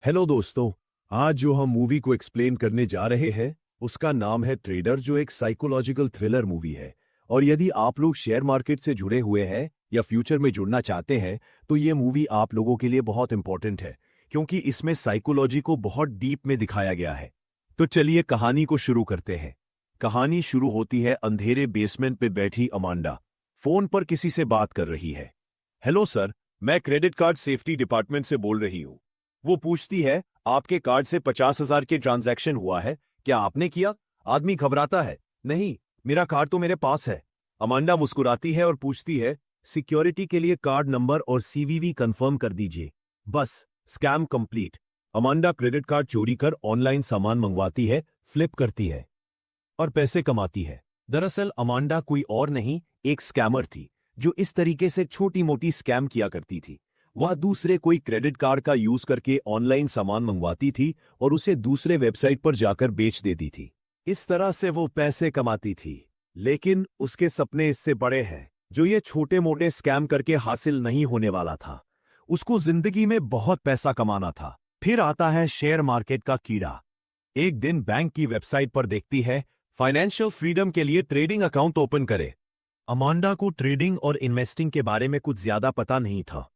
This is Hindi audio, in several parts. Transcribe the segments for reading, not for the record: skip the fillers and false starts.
हेलो दोस्तों। आज जो हम मूवी को एक्सप्लेन करने जा रहे हैं उसका नाम है ट्रेडर, जो एक साइकोलॉजिकल थ्रिलर मूवी है। और यदि आप लोग शेयर मार्केट से जुड़े हुए हैं या फ्यूचर में जुड़ना चाहते हैं तो ये मूवी आप लोगों के लिए बहुत इंपॉर्टेंट है, क्योंकि इसमें साइकोलॉजी को बहुत डीप में दिखाया गया है। तो चलिए कहानी को शुरू करते हैं। कहानी शुरू होती है अंधेरे बेसमेंट पे बैठी अमांडा फोन पर किसी से बात कर रही है। हेलो सर, मैं क्रेडिट कार्ड सेफ्टी डिपार्टमेंट से बोल रही हूँ। वो पूछती है, आपके कार्ड से 50,000 के ट्रांजैक्शन हुआ है, क्या आपने किया? आदमी घबराता है, नहीं, मेरा कार्ड तो मेरे पास है। अमांडा मुस्कुराती है और पूछती है, सिक्योरिटी के लिए कार्ड नंबर और सीवीवी कंफर्म कर दीजिए। बस, scam complete. Amanda credit card चोरी कर ऑनलाइन सामान मंगवाती है, फ्लिप करती है और पैसे कमाती है। दरअसल अमांडा कोई और नहीं, एक स्कैमर थी जो इस तरीके से छोटी मोटी स्कैम किया करती थी। वह दूसरे कोई क्रेडिट कार्ड का यूज करके ऑनलाइन सामान मंगवाती थी और उसे दूसरे वेबसाइट पर जाकर बेच देती थी। इस तरह से वो पैसे कमाती थी। लेकिन उसके सपने इससे बड़े हैं, जो ये छोटे मोटे स्कैम करके हासिल नहीं होने वाला था। उसको जिंदगी में बहुत पैसा कमाना था। फिर आता है शेयर मार्केट का कीड़ा। एक दिन बैंक की वेबसाइट पर देखती है, फाइनेंशियल फ्रीडम के लिए ट्रेडिंग अकाउंट ओपन करे। अमांडा को ट्रेडिंग और इन्वेस्टिंग के बारे में कुछ ज्यादा पता नहीं था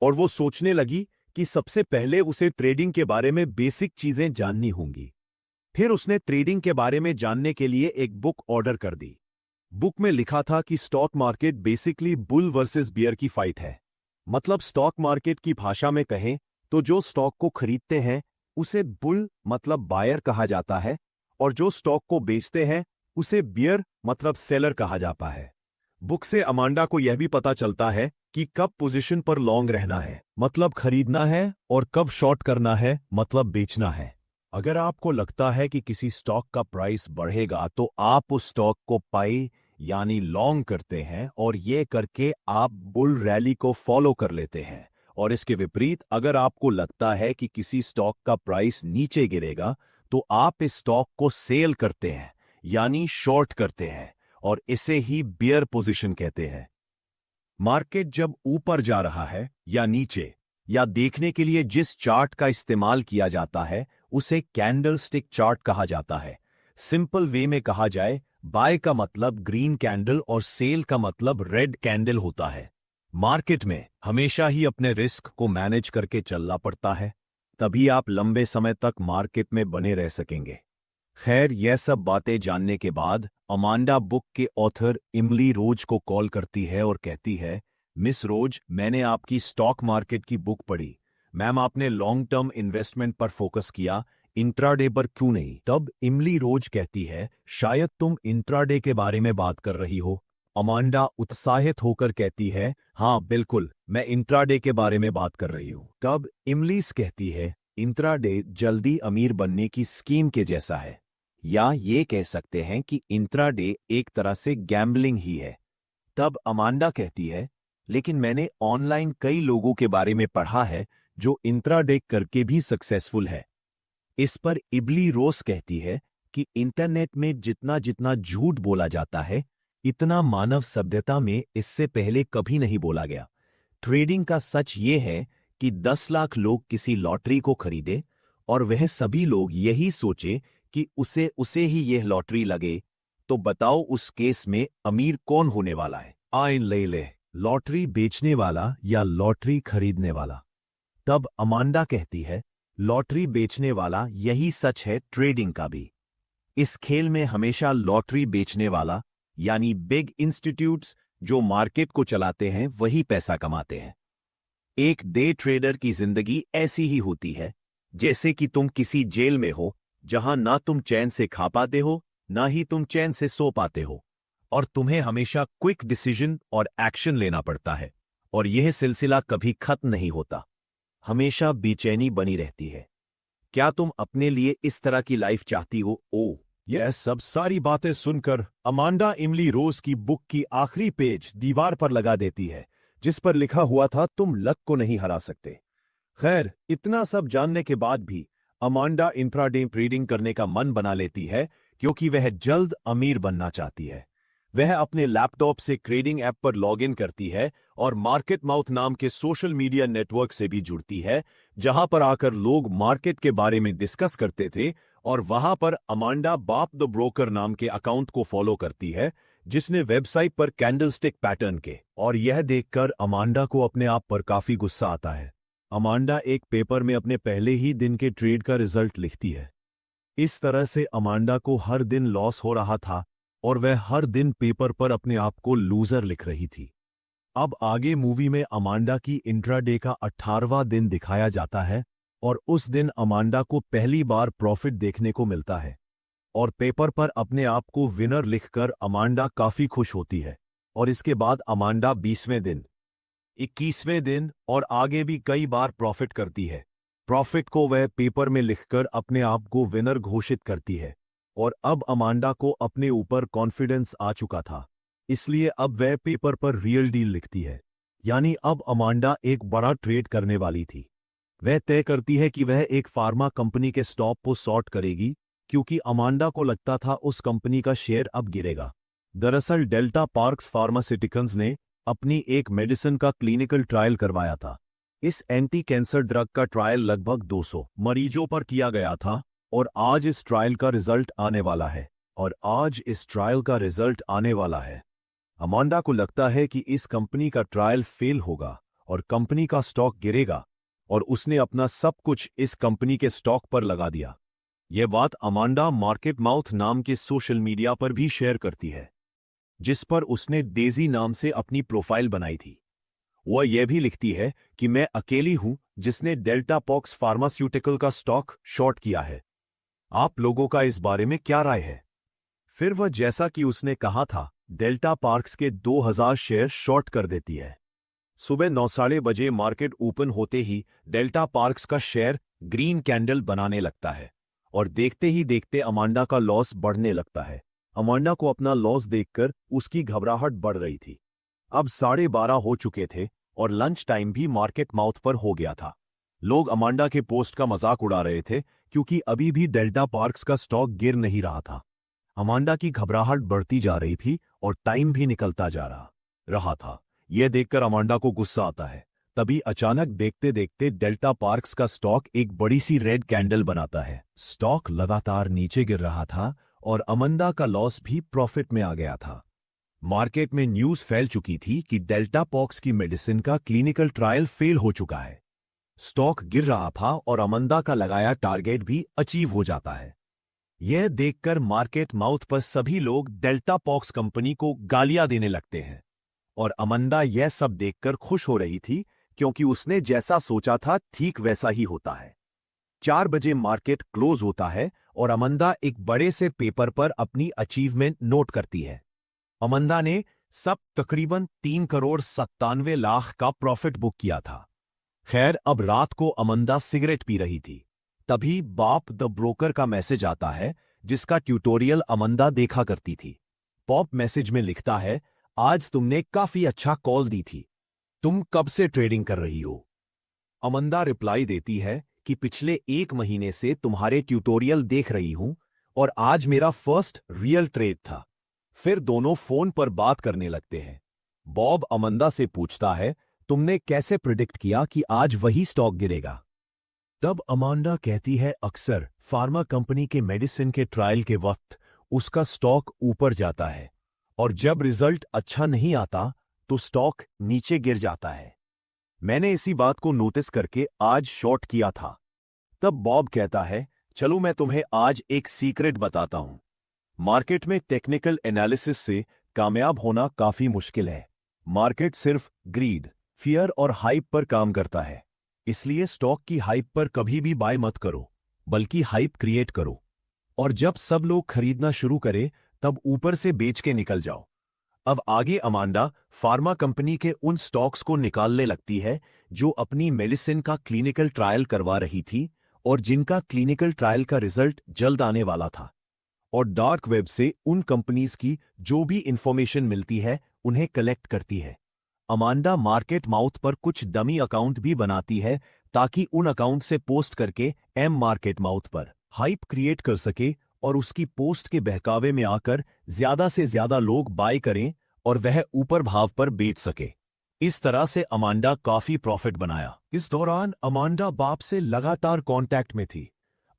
और वो सोचने लगी कि सबसे पहले उसे ट्रेडिंग के बारे में बेसिक चीजें जाननी होंगी। फिर उसने ट्रेडिंग के बारे में जानने के लिए एक बुक ऑर्डर कर दी। बुक में लिखा था कि stock market basically bull versus bear की फाइट है। मतलब स्टॉक मार्केट की भाषा में कहें तो जो स्टॉक को खरीदते हैं उसे बुल मतलब बायर कहा जाता है, और जो स्टॉक को बेचते हैं उसे बियर मतलब सेलर कहा जाता है। बुक से अमांडा को यह भी पता चलता है कि कब पोजीशन पर लॉन्ग रहना है, मतलब खरीदना है, और कब शॉर्ट करना है, मतलब बेचना है। अगर आपको लगता है कि किसी स्टॉक का प्राइस बढ़ेगा तो आप उस स्टॉक को बाय यानी लॉन्ग करते हैं, और ये करके आप बुल रैली को फॉलो कर लेते हैं। और इसके विपरीत अगर आपको लगता है कि किसी स्टॉक का प्राइस नीचे गिरेगा तो आप इस स्टॉक को सेल करते हैं यानी शॉर्ट करते हैं, और इसे ही बियर पोजीशन कहते हैं। मार्केट जब ऊपर जा रहा है या नीचे, या देखने के लिए जिस चार्ट का इस्तेमाल किया जाता है उसे कैंडलस्टिक चार्ट कहा जाता है। सिंपल वे में कहा जाए, बाय का मतलब ग्रीन कैंडल और सेल का मतलब रेड कैंडल होता है। मार्केट में हमेशा ही अपने रिस्क को मैनेज करके चलना पड़ता है, तभी आप लंबे समय तक मार्केट में बने रह सकेंगे। खैर, यह सब बातें जानने के बाद अमांडा बुक के ऑथर इमली रोज को कॉल करती है और कहती है, मिस रोज, मैंने आपकी स्टॉक मार्केट की बुक पढ़ी। मैम, आपने लॉन्ग टर्म इन्वेस्टमेंट पर फोकस किया, इंट्राडे पर क्यों नहीं? तब इमली रोज कहती है, शायद तुम इंट्राडे के बारे में बात कर रही हो। अमांडा उत्साहित होकर कहती है, हाँ बिल्कुल, मैं इंट्राडे के बारे में बात कर रही हूँ। तब इमलीस कहती है, इंट्राडे जल्दी अमीर बनने की स्कीम के जैसा है, या ये कह सकते हैं कि इंट्राडे एक तरह से गैम्बलिंग ही है। तब अमांडा कहती है, लेकिन मैंने ऑनलाइन कई लोगों के बारे में पढ़ा है जो इंट्राडे करके भी सक्सेसफुल है। इस पर इबली रोस कहती है कि इंटरनेट में जितना जितना झूठ बोला जाता है, इतना मानव सभ्यता में इससे पहले कभी नहीं बोला गया। ट्रेडिंग का सच ये है कि 10 लाख लोग किसी लॉटरी को खरीदे और वह सभी लोग यही सोचे कि उसे उसे ही यह लॉटरी लगे, तो बताओ उस केस में अमीर कौन होने वाला है? आए ले, लॉटरी बेचने वाला या लॉटरी खरीदने वाला? तब अमांडा कहती है, लॉटरी बेचने वाला। यही सच है ट्रेडिंग का भी। इस खेल में हमेशा लॉटरी बेचने वाला यानी बिग इंस्टीट्यूट्स जो मार्केट को चलाते हैं वही पैसा कमाते हैं। एक डे ट्रेडर की जिंदगी ऐसी ही होती है जैसे कि तुम किसी जेल में हो, जहां ना तुम चैन से खा पाते हो ना ही तुम चैन से सो पाते हो, और तुम्हें हमेशा क्विक डिसीजन और एक्शन लेना पड़ता है, और यह सिलसिला कभी खत्म नहीं होता। हमेशा बेचैनी बनी रहती है। क्या तुम अपने लिए इस तरह की लाइफ चाहती हो? यह सब सारी बातें सुनकर अमांडा इमली रोज की बुक की आखिरी पेज दीवार पर लगा देती है, जिस पर लिखा हुआ था, तुम लक को नहीं हरा सकते। खैर, इतना सब जानने के बाद भी अमांडा इंट्राडे ट्रेडिंग करने का मन बना लेती है, क्योंकि वह जल्द अमीर बनना चाहती है। वह अपने लैपटॉप से ट्रेडिंग ऐप पर लॉगिन करती है और मार्केट माउथ नाम के सोशल मीडिया नेटवर्क से भी जुड़ती है, जहां पर आकर लोग मार्केट के बारे में डिस्कस करते थे। और वहां पर अमांडा बाप द ब्रोकर नाम के अकाउंट को फॉलो करती है, जिसने वेबसाइट पर कैंडलस्टिक पैटर्न के। और यह देखकर अमांडा को अपने आप पर काफी गुस्सा आता है। अमांडा एक पेपर में अपने पहले ही दिन के ट्रेड का रिजल्ट लिखती है। इस तरह से अमांडा को हर दिन लॉस हो रहा था और वह हर दिन पेपर पर अपने आप को लूजर लिख रही थी। अब आगे मूवी में अमांडा की इंट्राडे का 18वां दिन दिखाया जाता है और उस दिन अमांडा को पहली बार प्रॉफिट देखने को मिलता है और पेपर पर अपने आप को विनर लिखकर अमांडा काफी खुश होती है। और इसके बाद अमांडा 20वें दिन, 21वें दिन और आगे भी कई बार प्रॉफिट करती है। प्रॉफिट को वह पेपर में लिखकर अपने आप को विनर घोषित करती है। और अब अमांडा को अपने ऊपर कॉन्फिडेंस आ चुका था, इसलिए अब वह पेपर पर रियल डील लिखती है। यानी अब अमांडा एक बड़ा ट्रेड करने वाली थी। वह तय करती है कि वह एक फार्मा कंपनी के स्टॉक को शॉर्ट करेगी, क्योंकि अमांडा को लगता था उस कंपनी का शेयर अब गिरेगा। दरअसल डेल्टा पार्क्स फार्मास्यूटिकल्स ने अपनी एक मेडिसिन का क्लिनिकल ट्रायल करवाया था। इस एंटी कैंसर ड्रग का ट्रायल लगभग 200 मरीजों पर किया गया था और आज इस ट्रायल का रिजल्ट आने वाला है। अमांडा को लगता है कि इस कंपनी का ट्रायल फेल होगा और कंपनी का स्टॉक गिरेगा और उसने अपना सब कुछ इस कंपनी के स्टॉक पर लगा दिया। यह बात अमांडा मार्केट माउथ नाम के सोशल मीडिया पर भी शेयर करती है, जिस पर उसने डेजी नाम से अपनी प्रोफाइल बनाई थी। वह यह भी लिखती है कि मैं अकेली हूं जिसने डेल्टा पॉक्स फार्मास्यूटिकल का स्टॉक शॉर्ट किया है। आप लोगों का इस बारे में क्या राय है? फिर वह जैसा कि उसने कहा था डेल्टा पार्क्स के 2000 शेयर शॉर्ट कर देती है। सुबह 9:30 बजे मार्केट ओपन होते ही डेल्टा पार्क्स का शेयर ग्रीन कैंडल बनाने लगता है और देखते ही देखते अमांडा का लॉस बढ़ने लगता है। अमांडा को अपना लॉस देखकर उसकी घबराहट बढ़ रही थी। अब 12:30 हो चुके थे और लंच टाइम भी मार्केट माउथ पर हो गया था। लोग अमांडा के पोस्ट का मजाक उड़ा रहे थे, क्योंकि अभी भी डेल्टा पार्क्स का स्टॉक गिर नहीं रहा था। अमांडा की घबराहट बढ़ती जा रही थी और टाइम भी निकलता जा रहा था। यह देखकर अमांडा को गुस्सा आता है। तभी अचानक देखते देखते डेल्टा पार्क्स का स्टॉक एक बड़ी सी रेड कैंडल बनाता है। स्टॉक लगातार नीचे गिर रहा था और अमांडा का लॉस भी प्रॉफिट में आ गया था। मार्केट में न्यूज फैल चुकी थी कि डेल्टा पॉक्स की मेडिसिन का क्लिनिकल ट्रायल फेल हो चुका है। स्टॉक गिर रहा था और अमांडा का लगाया टारगेट भी अचीव हो जाता है। यह देखकर मार्केट माउथ पर सभी लोग डेल्टा पॉक्स कंपनी को गालियां देने लगते हैं और अमांडा यह सब देखकर खुश हो रही थी, क्योंकि उसने जैसा सोचा था ठीक वैसा ही होता है। 4 बजे मार्केट क्लोज होता है और अमांडा एक बड़े से पेपर पर अपनी अचीवमेंट नोट करती है। अमांडा ने सब तकरीबन 3,97,00,000 का प्रॉफिट बुक किया था। खैर, अब रात को अमांडा सिगरेट पी रही थी। तभी बाप द ब्रोकर का मैसेज आता है, जिसका ट्यूटोरियल अमांडा देखा करती थी। पॉप मैसेज में लिखता है, आज तुमने काफी अच्छा कॉल दी थी। तुम कब से ट्रेडिंग कर रही हो? अमांडा रिप्लाई देती है कि पिछले 1 महीने से तुम्हारे ट्यूटोरियल देख रही हूं और आज मेरा फर्स्ट रियल ट्रेड था। फिर दोनों फोन पर बात करने लगते हैं। बॉब अमांडा से पूछता है, तुमने कैसे प्रिडिक्ट किया कि आज वही स्टॉक गिरेगा? तब अमांडा कहती है, अक्सर फार्मा कंपनी के मेडिसिन के ट्रायल के वक्त उसका स्टॉक ऊपर जाता है और जब रिजल्ट अच्छा नहीं आता तो स्टॉक नीचे गिर जाता है। मैंने इसी बात को नोटिस करके आज शॉर्ट किया था। तब बॉब कहता है, चलो मैं तुम्हें आज एक सीक्रेट बताता हूं। मार्केट में टेक्निकल एनालिसिस से कामयाब होना काफी मुश्किल है। मार्केट सिर्फ ग्रीड, फियर और हाइप पर काम करता है। इसलिए स्टॉक की हाइप पर कभी भी बाय मत करो, बल्कि हाइप क्रिएट करो और जब सब लोग खरीदना शुरू करें तब ऊपर से बेच के निकल जाओ। अब आगे अमांडा फार्मा कंपनी के उन स्टॉक्स को निकालने लगती है जो अपनी मेडिसिन का क्लिनिकल ट्रायल करवा रही थी और जिनका क्लिनिकल ट्रायल का रिजल्ट जल्द आने वाला था। और डार्क वेब से उन कंपनीज की जो भी इंफॉर्मेशन मिलती है उन्हें कलेक्ट करती है। अमांडा मार्केट माउथ पर कुछ डमी अकाउंट भी बनाती है ताकि उन अकाउंट से पोस्ट करके मार्केट माउथ पर हाइप क्रिएट कर सके और उसकी पोस्ट के बहकावे में आकर ज्यादा से ज्यादा लोग बाय करें और वह ऊपर भाव पर बेच सके। इस तरह से अमांडा काफी प्रॉफिट बनाया। इस दौरान अमांडा बाप से लगातार कांटेक्ट में थी।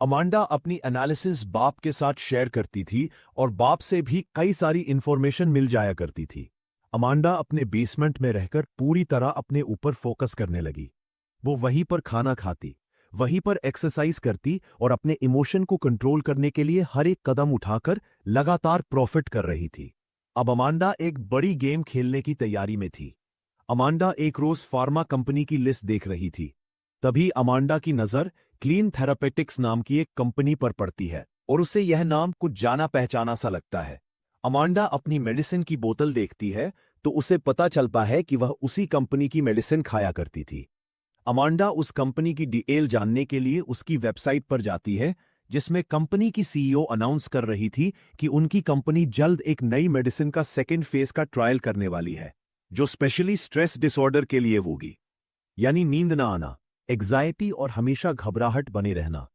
अमांडा अपनी एनालिसिस बाप के साथ शेयर करती थी और बाप से भी कई सारी इंफॉर्मेशन मिल जाया करती थी। अमांडा अपने बेसमेंट में रहकर पूरी तरह अपने ऊपर फोकस करने लगी। वो वहीं पर खाना खाती, वहीं पर एक्सरसाइज करती और अपने इमोशन को कंट्रोल करने के लिए हर एक कदम उठाकर लगातार प्रॉफिट कर रही थी। अब अमांडा एक बड़ी गेम खेलने की तैयारी में थी। अमांडा एक रोज फार्मा कंपनी की लिस्ट देख रही थी। तभी अमांडा की नजर क्लीन थेरापेटिक्स नाम की एक कंपनी पर पड़ती है और उसे यह नाम कुछ जाना पहचाना सा लगता है। अमांडा अपनी मेडिसिन की बोतल देखती है तो उसे पता चलता है कि वह उसी कंपनी की मेडिसिन खाया करती थी। अमांडा उस कंपनी की डिटेल जानने के लिए उसकी वेबसाइट पर जाती है, जिसमें कंपनी की सीईओ अनाउंस कर रही थी कि उनकी कंपनी जल्द एक नई मेडिसिन का सेकेंड फेज का ट्रायल करने वाली है, जो स्पेशली स्ट्रेस डिसऑर्डर के लिए होगी, यानी नींद ना आना, एग्जाइटी और हमेशा घबराहट बने रहना।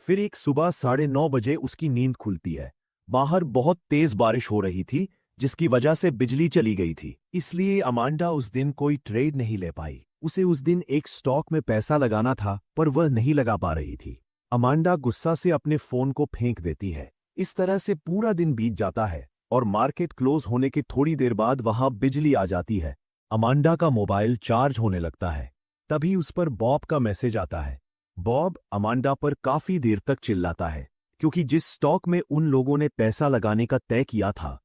फिर एक सुबह 9:30 बजे उसकी नींद खुलती है। बाहर बहुत तेज बारिश हो रही थी, जिसकी वजह से बिजली चली गई थी, इसलिए अमांडा उस दिन कोई ट्रेड नहीं ले पाई। उसे उस दिन एक स्टॉक में पैसा लगाना था, पर वह नहीं लगा पा रही थी। अमांडा गुस्सा से अपने फोन को फेंक देती है। इस तरह से पूरा दिन बीत जाता है और मार्केट क्लोज होने के थोड़ी देर बाद वहां बिजली आ जाती है। अमांडा का मोबाइल चार्ज होने लगता है। तभी उस पर बॉब का मैसेज आता है। बॉब अमांडा पर काफी देर तक चिल्लाता है, क्योंकि जिस स्टॉक में उन लोगों ने पैसा लगाने का तय किया था,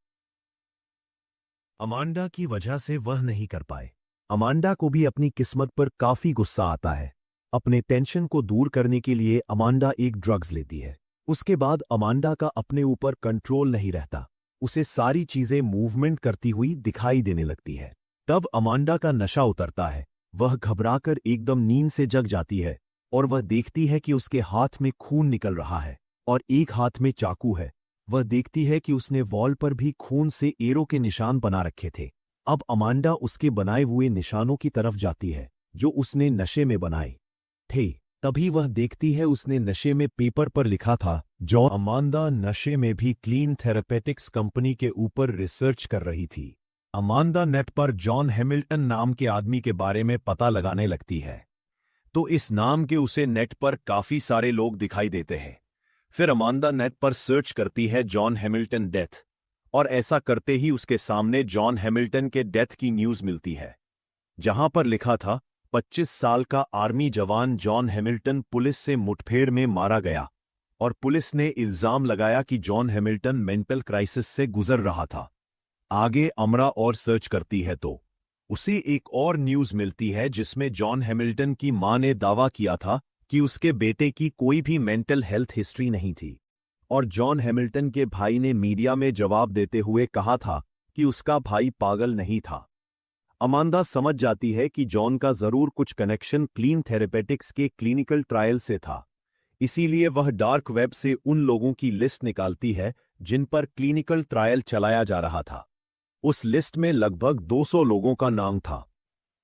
अमांडा की वजह से वह नहीं कर पाए। अमांडा को भी अपनी किस्मत पर काफी गुस्सा आता है। अपने टेंशन को दूर करने के लिए अमांडा एक ड्रग्स लेती है। उसके बाद अमांडा का अपने ऊपर कंट्रोल नहीं रहता। उसे सारी चीजें मूवमेंट करती हुई दिखाई देने लगती है। तब अमांडा का नशा उतरता है। वह घबराकर एकदम नींद से जग जाती है और वह देखती है कि उसके हाथ में खून निकल रहा है और एक हाथ में चाकू है। वह देखती है कि उसने वॉल पर भी खून से एरो के निशान बना रखे थे। अब अमांडा उसके बनाए हुए निशानों की तरफ जाती है, जो उसने नशे में बनाए थे। तभी वह देखती है उसने नशे में पेपर पर लिखा था, जॉन। अमांडा नशे में भी क्लीन थेरापेटिक्स कंपनी के ऊपर रिसर्च कर रही थी। अमांडा नेट पर जॉन हैमिल्टन नाम के आदमी के बारे में पता लगाने लगती है, तो इस नाम के उसे नेट पर काफी सारे लोग दिखाई देते हैं। फिर अमांडा नेट पर सर्च करती है जॉन हैमिल्टन डेथ, और ऐसा करते ही उसके सामने जॉन हैमिल्टन के डेथ की न्यूज मिलती है, जहां पर लिखा था 25 साल का आर्मी जवान जॉन हैमिल्टन पुलिस से मुठभेड़ में मारा गया, और पुलिस ने इल्जाम लगाया कि जॉन हैमिल्टन मेंटल क्राइसिस से गुजर रहा था। आगे अमरा और सर्च करती है तो उसे एक और न्यूज मिलती है, जिसमें जॉन हैमिल्टन की मां ने दावा किया था कि उसके बेटे की कोई भी मेंटल हेल्थ हिस्ट्री नहीं थी, और जॉन हैमिल्टन के भाई ने मीडिया में जवाब देते हुए कहा था कि उसका भाई पागल नहीं था। अमांडा समझ जाती है कि जॉन का जरूर कुछ कनेक्शन क्लीन थेरेपेटिक्स के क्लिनिकल ट्रायल से था, इसीलिए वह डार्क वेब से उन लोगों की लिस्ट निकालती है जिन पर क्लिनिकल ट्रायल चलाया जा रहा था। उस लिस्ट में लगभग 200 लोगों का नाम था।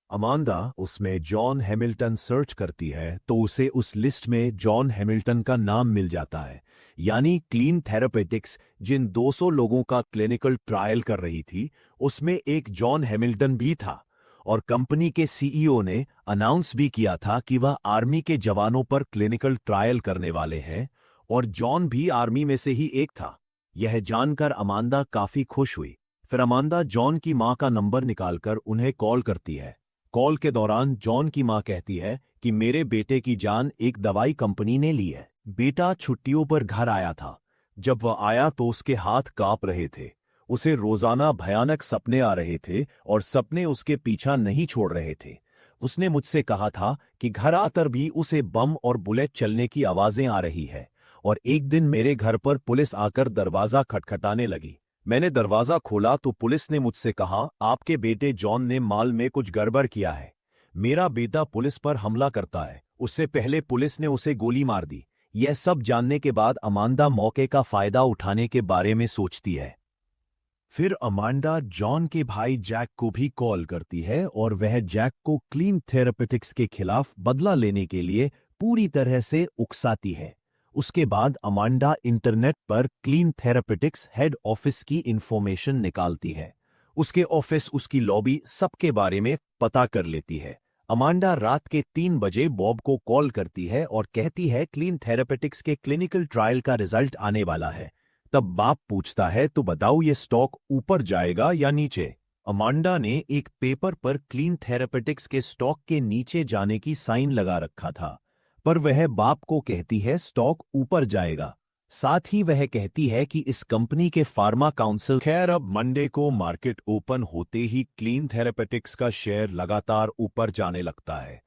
अमांडा उसमें जॉन हैमिल्टन सर्च करती है तो उसे उस लिस्ट में जॉन हैमिल्टन का नाम मिल जाता है, यानी क्लीन थेरापेटिक्स जिन 200 लोगों का क्लिनिकल ट्रायल कर रही थी, उसमें एक जॉन हैमिल्टन भी था। और कंपनी के सीईओ ने अनाउंस भी किया था कि वह आर्मी के जवानों पर क्लिनिकल ट्रायल करने वाले हैं, और जॉन भी आर्मी में से ही एक था। यह जानकर अमांडा काफी खुश हुई। फिर अमांडा जॉन की मां का नंबर निकालकर उन्हें कॉल करती है। कॉल के दौरान जॉन की मां कहती है कि मेरे बेटे की जान एक दवाई कंपनी ने ली है। बेटा छुट्टियों पर घर आया था। जब वह आया तो उसके हाथ कांप रहे थे। उसे रोजाना भयानक सपने आ रहे थे और सपने उसके पीछा नहीं छोड़ रहे थे। उसने मुझसे कहा था कि घर आकर भी उसे बम और बुलेट चलने की आवाजें आ रही है, और एक दिन मेरे घर पर पुलिस आकर दरवाजा खटखटाने लगी। मैंने दरवाजा खोला तो पुलिस ने मुझसे कहा, आपके बेटे जॉन ने माल में कुछ गड़बड़ किया है। मेरा बेटा पुलिस पर हमला करता है, उससे पहले पुलिस ने उसे गोली मार दी। यह सब जानने के बाद अमांडा मौके का फायदा उठाने के बारे में सोचती है। फिर अमांडा जॉन के भाई जैक को भी कॉल करती है और वह जैक को क्लीन थेरापेटिक्स के खिलाफ बदला लेने के लिए पूरी तरह से उकसाती है। उसके बाद अमांडा इंटरनेट पर क्लीन थेरापेटिक्स हेड ऑफिस की इंफॉर्मेशन निकालती है। उसके ऑफिस, उसकी लॉबी, सबके बारे में पता कर लेती है। अमांडा रात के 3 बजे बॉब को कॉल करती है और कहती है क्लीन थेरापेटिक्स के क्लिनिकल ट्रायल का रिजल्ट आने वाला है। तब बाप पूछता है, तो बताओ ये स्टॉक ऊपर जाएगा या नीचे? अमांडा ने एक पेपर पर क्लीन थेरापेटिक्स के स्टॉक के नीचे जाने की साइन लगा रखा था, पर वह बाप को कहती है स्टॉक ऊपर जाएगा। साथ ही वह कहती है कि इस कंपनी के फार्मा काउंसिल। खैर, अब मंडे को मार्केट ओपन होते ही क्लीन थेरापेटिक्स का शेयर लगातार ऊपर जाने लगता है।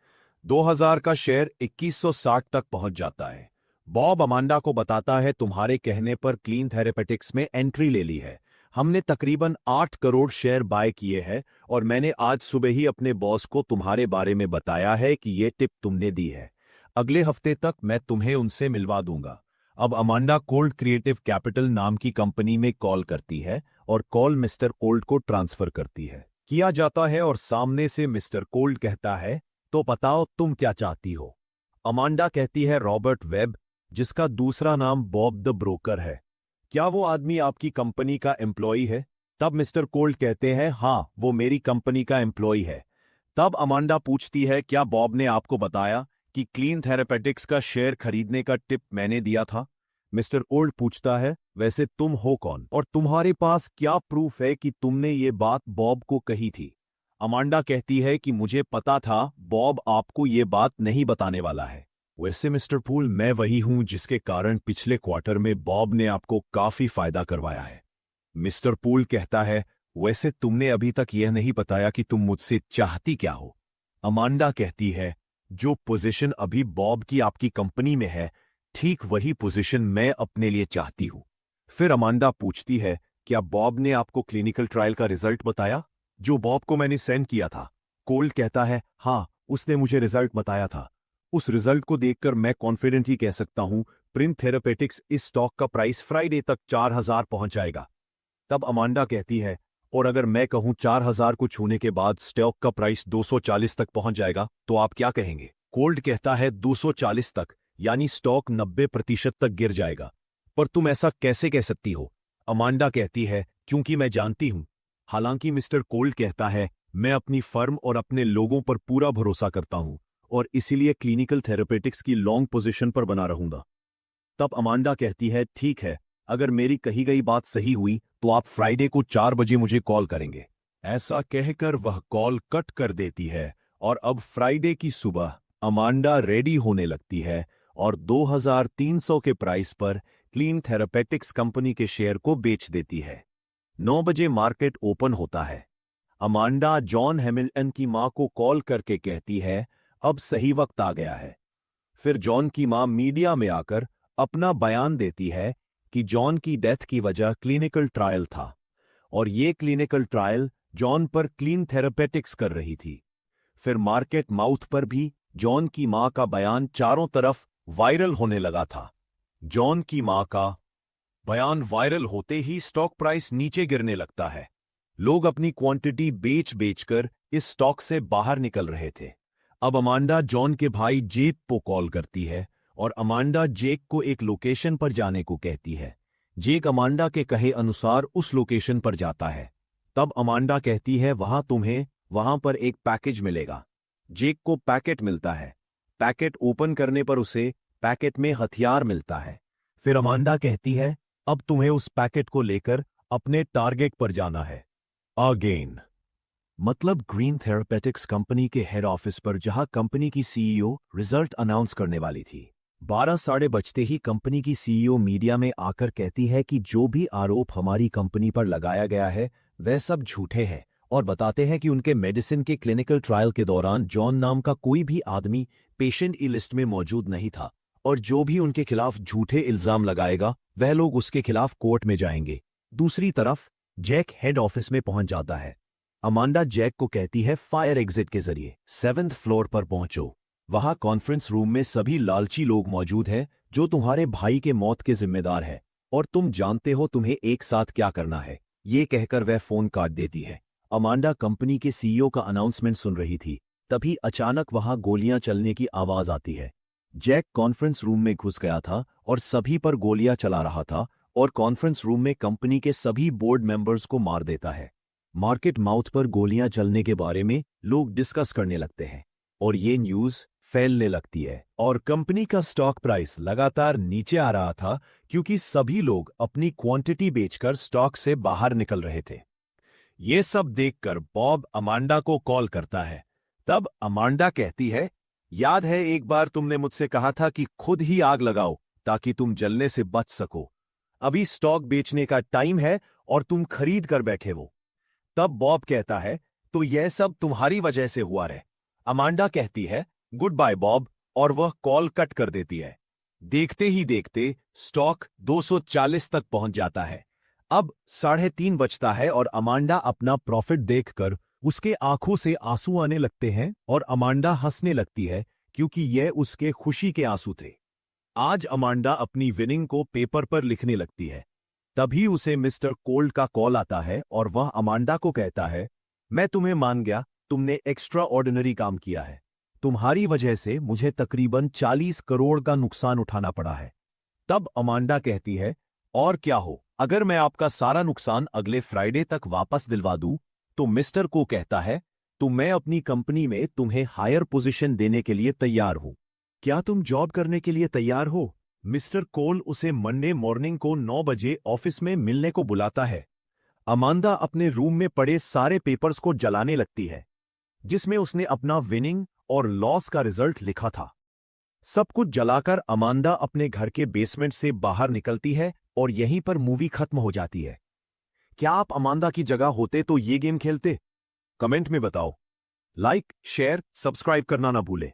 2000 का शेयर 2160 तक पहुंच जाता है। बॉब अमांडा को बताता है, तुम्हारे कहने पर क्लीन थेरापेटिक्स में एंट्री ले ली है। हमने तकरीबन 8 करोड़ शेयर बाय किए हैं और मैंने आज सुबह ही अपने बॉस को तुम्हारे बारे में बताया है कि ये टिप तुमने दी है। अगले हफ्ते तक मैं तुम्हें उनसे मिलवा दूंगा। अब अमांडा कोल्ड क्रिएटिव कैपिटल नाम की कंपनी में कॉल करती है और कॉल मिस्टर कोल्ड को ट्रांसफर करती है। किया जाता है और सामने से मिस्टर कोल्ड कहता है, तो बताओ तुम क्या चाहती हो? अमांडा कहती है, रॉबर्ट वेब, जिसका दूसरा नाम बॉब द ब्रोकर है। क्या वो आदमी आपकी कंपनी का एम्प्लॉई है? तब मिस्टर कोल्ड कहते हैं, हाँ, वो मेरी कंपनी का एम्प्लॉई है। तब अमांडा पूछती है, क्या बॉब ने आपको बताया कि क्लीन थेरापेटिक्स का शेयर खरीदने का टिप मैंने दिया था? मिस्टर कोल्ड पूछता है, वैसे तुम हो कौन और तुम्हारे पास क्या प्रूफ है कि तुमने ये बात बॉब को कही थी? अमांडा कहती है कि मुझे पता था बॉब आपको ये बात नहीं बताने वाला है। वैसे मिस्टर पूल, मैं वही हूं जिसके कारण पिछले क्वार्टर में बॉब ने आपको काफी फायदा करवाया है। मिस्टर पूल कहता है, वैसे तुमने अभी तक यह नहीं बताया कि तुम मुझसे चाहती क्या हो? अमांडा कहती है, जो पोजीशन अभी बॉब की आपकी कंपनी में है, ठीक वही पोजीशन मैं अपने लिए चाहती हूं। फिर अमांडा पूछती है, क्या बॉब ने आपको क्लिनिकल ट्रायल का रिजल्ट बताया जो बॉब को मैंने सेंड किया था? कोल्ड कहता है, हाँ, उसने मुझे रिजल्ट बताया था। उस रिजल्ट को देखकर मैं कॉन्फिडेंट ही कह सकता हूं प्रिंट थेरापेटिक्स इस स्टॉक का प्राइस फ्राइडे तक 4000 पहुंच जाएगा। तब अमांडा कहती है, और अगर मैं कहूं 4000 को छूने के बाद स्टॉक का प्राइस 240 तक पहुंच जाएगा, तो आप क्या कहेंगे? कोल्ड कहता है, 240 तक, यानी स्टॉक 90% तक गिर जाएगा। पर तुम ऐसा कैसे कह सकती हो? अमांडा कहती है, क्योंकि मैं जानती हूं। हालांकि मिस्टर कोल्ड कहता है, मैं अपनी फर्म और अपने लोगों पर पूरा भरोसा करता हूं और इसीलिए क्लिनिकल थेरापेटिक्स की लॉन्ग पोजीशन पर बना रहूंगा। तब अमांडा कहती है, ठीक है, अगर मेरी कही गई बात सही हुई तो आप फ्राइडे को 4 बजे मुझे कॉल करेंगे। ऐसा कहकर वह कॉल कट कर देती है और अब फ्राइडे की सुबह अमांडा रेडी होने लगती है और 2300 के प्राइस पर क्लीन थेरापेटिक्स कंपनी के शेयर को बेच देती है। 9 बजे मार्केट ओपन होता है। अमांडा जॉन हैमिल्टन की मां को कॉल करके कहती है, अब सही वक्त आ गया है। फिर जॉन की मां मीडिया में आकर अपना बयान देती है कि जॉन की डेथ की वजह क्लिनिकल ट्रायल था और ये क्लिनिकल ट्रायल जॉन पर क्लीन थेरापेटिक्स कर रही थी। फिर मार्केट माउथ पर भी जॉन की मां का बयान चारों तरफ वायरल होने लगा था। जॉन की मां का बयान वायरल होते ही स्टॉक प्राइस नीचे गिरने लगता है। लोग अपनी क्वांटिटी बेच बेचकर इस स्टॉक से बाहर निकल रहे थे। अब अमांडा जॉन के भाई जेक को कॉल करती है और अमांडा जेक को एक लोकेशन पर जाने को कहती है। जेक अमांडा के कहे अनुसार उस लोकेशन पर जाता है। तब अमांडा कहती है, वहां पर एक पैकेज मिलेगा। जेक को पैकेट मिलता है। पैकेट ओपन करने पर उसे पैकेट में हथियार मिलता है। फिर अमांडा कहती है, अब तुम्हें उस पैकेट को लेकर अपने टारगेट पर जाना है। अगेन मतलब ग्रीन थेरापेटिक्स कंपनी के हेड ऑफिस पर, जहां कंपनी की सीईओ रिजल्ट अनाउंस करने वाली थी। 12 साढ़े बजते ही कंपनी की सीईओ मीडिया में आकर कहती है कि जो भी आरोप हमारी कंपनी पर लगाया गया है वह सब झूठे हैं और बताते हैं कि उनके मेडिसिन के क्लिनिकल ट्रायल के दौरान जॉन नाम का कोई भी आदमी पेशेंट ई लिस्ट में मौजूद नहीं था और जो भी उनके खिलाफ झूठे इल्जाम लगाएगा वह लोग उसके खिलाफ कोर्ट में जाएंगे। दूसरी तरफ जैक हेड ऑफिस में पहुंच जाता है। अमांडा जैक को कहती है, फायर एग्जिट के जरिए 7th फ्लोर पर पहुंचो। वहां कॉन्फ्रेंस रूम में सभी लालची लोग मौजूद हैं जो तुम्हारे भाई के मौत के जिम्मेदार है और तुम जानते हो तुम्हें एक साथ क्या करना है। ये कहकर वह फोन काट देती है। अमांडा कंपनी के सीईओ का अनाउंसमेंट सुन रही थी, तभी अचानक वहां गोलियां चलने की आवाज आती है। जैक कॉन्फ्रेंस रूम में घुस गया था और सभी पर गोलियां चला रहा था और कॉन्फ्रेंस रूम में कंपनी के सभी बोर्ड मेंबर्स को मार देता है। मार्केट माउथ पर गोलियां चलने के बारे में लोग डिस्कस करने लगते हैं और ये न्यूज फैलने लगती है और कंपनी का स्टॉक प्राइस लगातार नीचे आ रहा था क्योंकि सभी लोग अपनी क्वांटिटी बेचकर स्टॉक से बाहर निकल रहे थे। ये सब देखकर बॉब अमांडा को कॉल करता है। तब अमांडा कहती है, याद है एक बार तुमने मुझसे कहा था कि खुद ही आग लगाओ ताकि तुम जलने से बच सको। अभी स्टॉक बेचने का टाइम है और तुम खरीद कर बैठे हो। तब बॉब कहता है, तो यह सब तुम्हारी वजह से हुआ रे। अमांडा कहती है, गुड बाय बॉब, और वह कॉल कट कर देती है। देखते ही देखते स्टॉक 240 तक पहुंच जाता है। अब 3:30 बजता है और अमांडा अपना प्रॉफिट देखकर उसके आंखों से आंसू आने लगते हैं और अमांडा हंसने लगती है क्योंकि यह उसके खुशी के आंसू थे। आज अमांडा अपनी विनिंग को पेपर पर लिखने लगती है। तभी उसे मिस्टर कोल्ड का कॉल आता है और वह अमांडा को कहता है, मैं तुम्हें मान गया, तुमने एक्स्ट्रा ऑर्डिनरी काम किया है। तुम्हारी वजह से मुझे तकरीबन 40 करोड़ का नुकसान उठाना पड़ा है। तब अमांडा कहती है, और क्या हो, अगर मैं आपका सारा नुकसान अगले फ्राइडे तक वापस दिलवा दूं। तो मिस्टर को कहता है, तो मैं अपनी कंपनी में तुम्हें हायर पोजीशन देने के लिए तैयार हूं। क्या तुम जॉब करने के लिए तैयार हो? मिस्टर कोल उसे मंडे मॉर्निंग को 9 बजे ऑफिस में मिलने को बुलाता है। अमांदा अपने रूम में पड़े सारे पेपर्स को जलाने लगती है जिसमें उसने अपना विनिंग और लॉस का रिजल्ट लिखा था। सब कुछ जलाकर अमांदा अपने घर के बेसमेंट से बाहर निकलती है और यहीं पर मूवी खत्म हो जाती है। क्या आप अमांदा की जगह होते तो ये गेम खेलते? कमेंट में बताओ। लाइक, शेयर, सब्सक्राइब करना ना भूलें।